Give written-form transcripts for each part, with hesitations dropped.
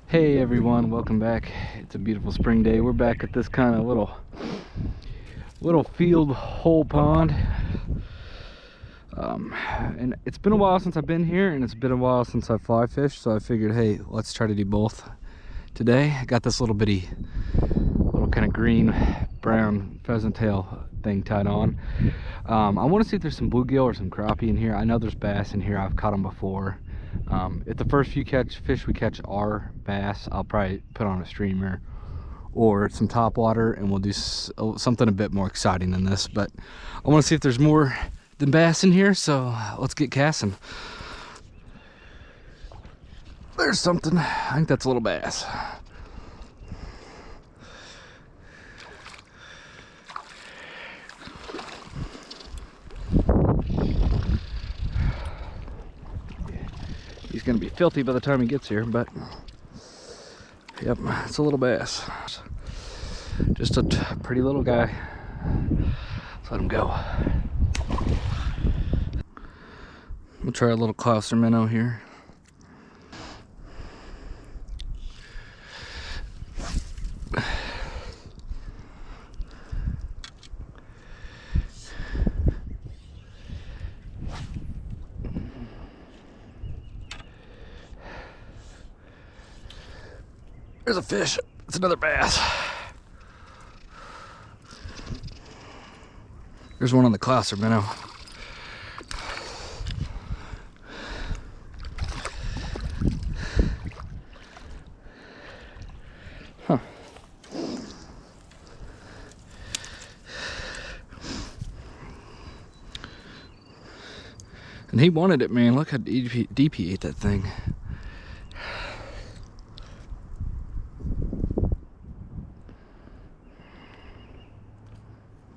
Hey everyone, welcome back. It's a beautiful spring day. We're back at this kind of little field hole pond. And it's been a while since I've been here, and it's been a while since I fly fished, so I figured, hey, let's try to do both today. I got this little kind of green brown pheasant tail thing tied on. I want to see if there's some bluegill or some crappie in here. I know there's bass in here. I've caught them before. If the first few fish we catch are bass, I'll probably put on a streamer or some top water, and we'll do something a bit more exciting than this. But I want to see if there's more than bass in here, so let's get casting. There's something. I think that's a little bass. He's gonna be filthy by the time he gets here, but yep, it's a little bass. Just a pretty little guy. Let's let him go. We'll try a little Clouser minnow here. There's a fish. It's another bass. There's one on the Clouser minnow. Huh. And he wanted it, man. Look how deep he ate that thing.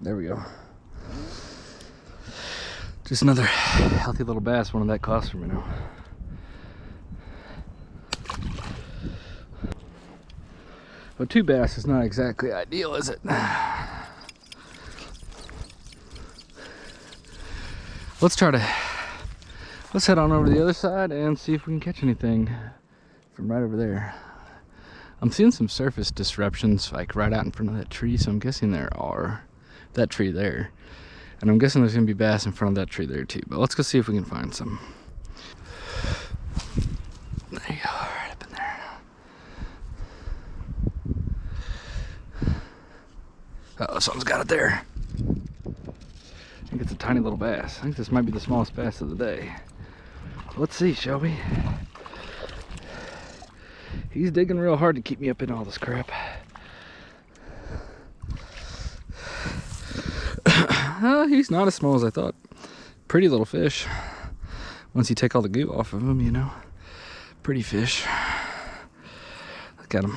There we go. Just another healthy little bass, one of that Clouser minnow. But two bass is not exactly ideal, is it? Let's head on over to the other side and see if we can catch anything from right over there. I'm seeing some surface disruptions like right out in front of that tree, so I'm guessing there are that tree there, and I'm guessing there's gonna be bass in front of that tree there too, but let's go see if we can find some. There you go, right up in there. Uh-oh, something's got it there. I think it's a tiny little bass. I think this might be the smallest bass of the day. Let's see, shall we? He's digging real hard to keep me up in all this crap. He's not as small as I thought. Pretty little fish. Once you take all the goo off of him, you know. Pretty fish. Look at him.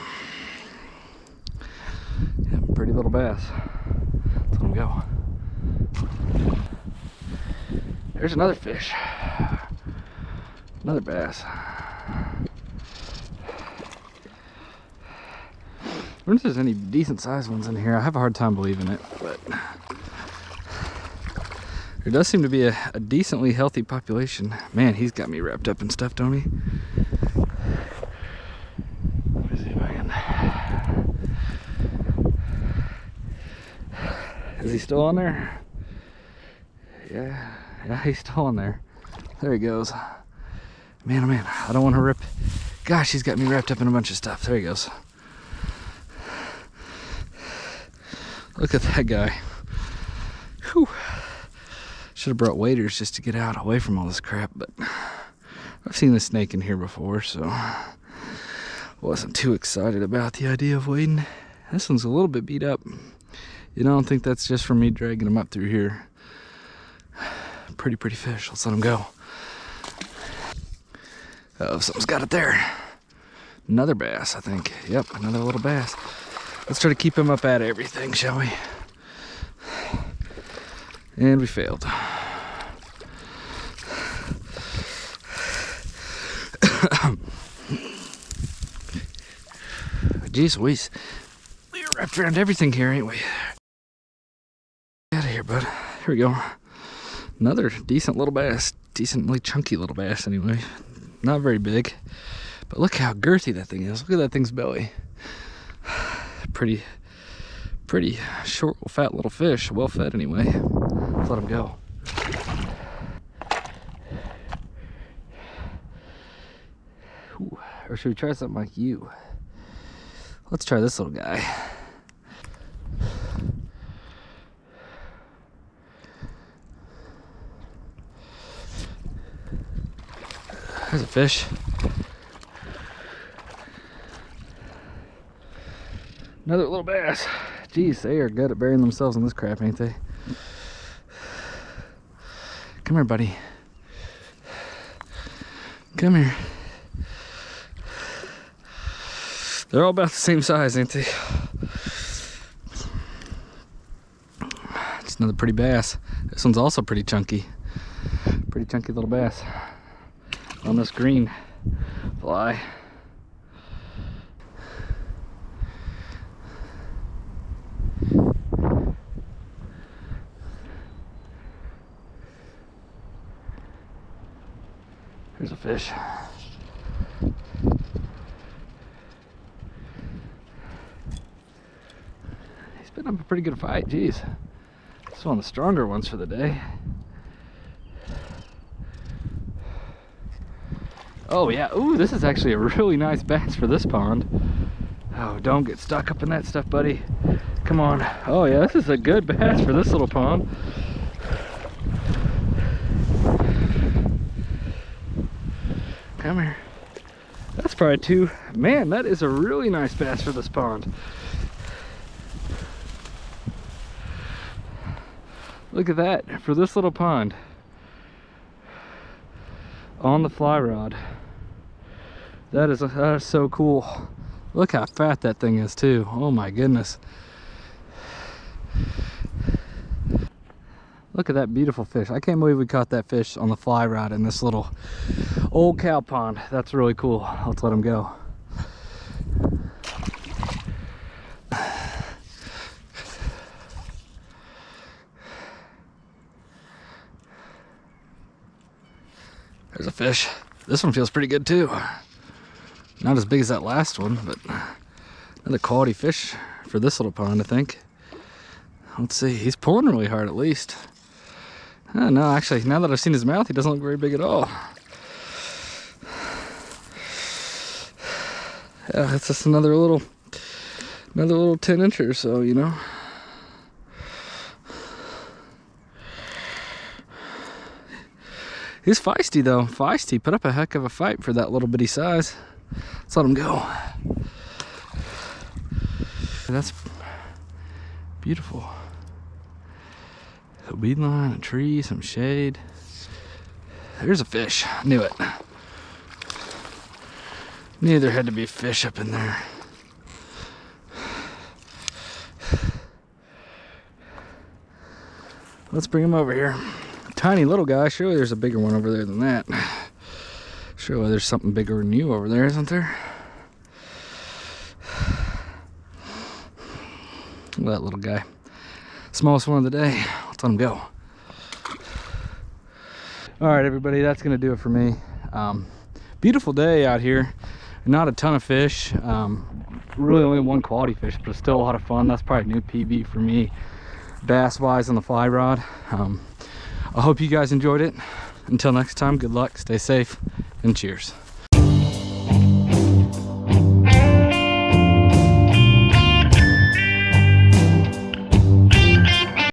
Yeah, pretty little bass. Let's let him go. There's another fish. Another bass. I wonder if there's any decent sized ones in here. I have a hard time believing it, but there does seem to be a decently healthy population. Man, he's got me wrapped up in stuff, don't he? Let me see if I can. Is he still on there? Yeah, he's still on there. There he goes. Man, oh man, I don't want to rip. Gosh, he's got me wrapped up in a bunch of stuff. There he goes. Look at that guy. Whew. Should have brought waders just to get out away from all this crap, but I've seen the snake in here before, so wasn't too excited about the idea of wading. This one's a little bit beat up. You know, I don't think that's just from me dragging him up through here. Pretty fish. Let's let him go. Oh, something's got it there. Another bass, I think. Yep, another little bass. Let's try to keep him up at everything, shall we? And we failed. Jeez Louise. We're wrapped around everything here, ain't we? Get out of here, bud. Here we go. Another decent little bass. Decently chunky little bass, anyway. Not very big, But look how girthy that thing is. Look at that thing's belly. Pretty short, fat little fish. Well fed anyway. Let's let him go. Ooh, or should we try something like you? Let's try this little guy. There's a fish. Another little bass. Geez, they are good at burying themselves in this crap, ain't they? Come here, buddy. Come here. They're all about the same size, ain't they? It's another pretty bass. This one's also pretty chunky. Pretty chunky little bass on this green fly. Here's a fish. He's been up a pretty good fight, geez. This is one of the stronger ones for the day. Oh yeah, ooh, this is actually a really nice bass for this pond. Oh, don't get stuck up in that stuff, buddy. Come on. Oh yeah, this is a good bass for this little pond. Come here. That's probably two. Man, that is a really nice bass for this pond. Look at that, for this little pond. On the fly rod. That is so cool. Look how fat that thing is too. Oh my goodness. Look at that beautiful fish. I can't believe we caught that fish on the fly rod in this little old cow pond. That's really cool. Let's let him go. There's a fish. This one feels pretty good too. Not as big as that last one, but another quality fish for this little pond, I think. Let's see, he's pulling really hard at least. Oh, no, actually, now that I've seen his mouth, he doesn't look very big at all. Yeah, it's just another little 10-incher or so, you know. He's feisty though, feisty. Put up a heck of a fight for that little bitty size. Let's let him go. That's beautiful. A weed line, a tree, some shade. There's a fish. Knew it. Knew there had to be a fish up in there. Let's bring him over here. Tiny little guy. Surely there's a bigger one over there than that. Surely there's something bigger than you over there, isn't there? Look at that little guy. Smallest one of the day. Let's let him go. All right, everybody, that's gonna do it for me. Beautiful day out here. Not a ton of fish. Really only one quality fish, but still a lot of fun. That's probably a new PB for me, bass wise, on the fly rod. I hope you guys enjoyed it. Until next time, good luck, stay safe, and cheers.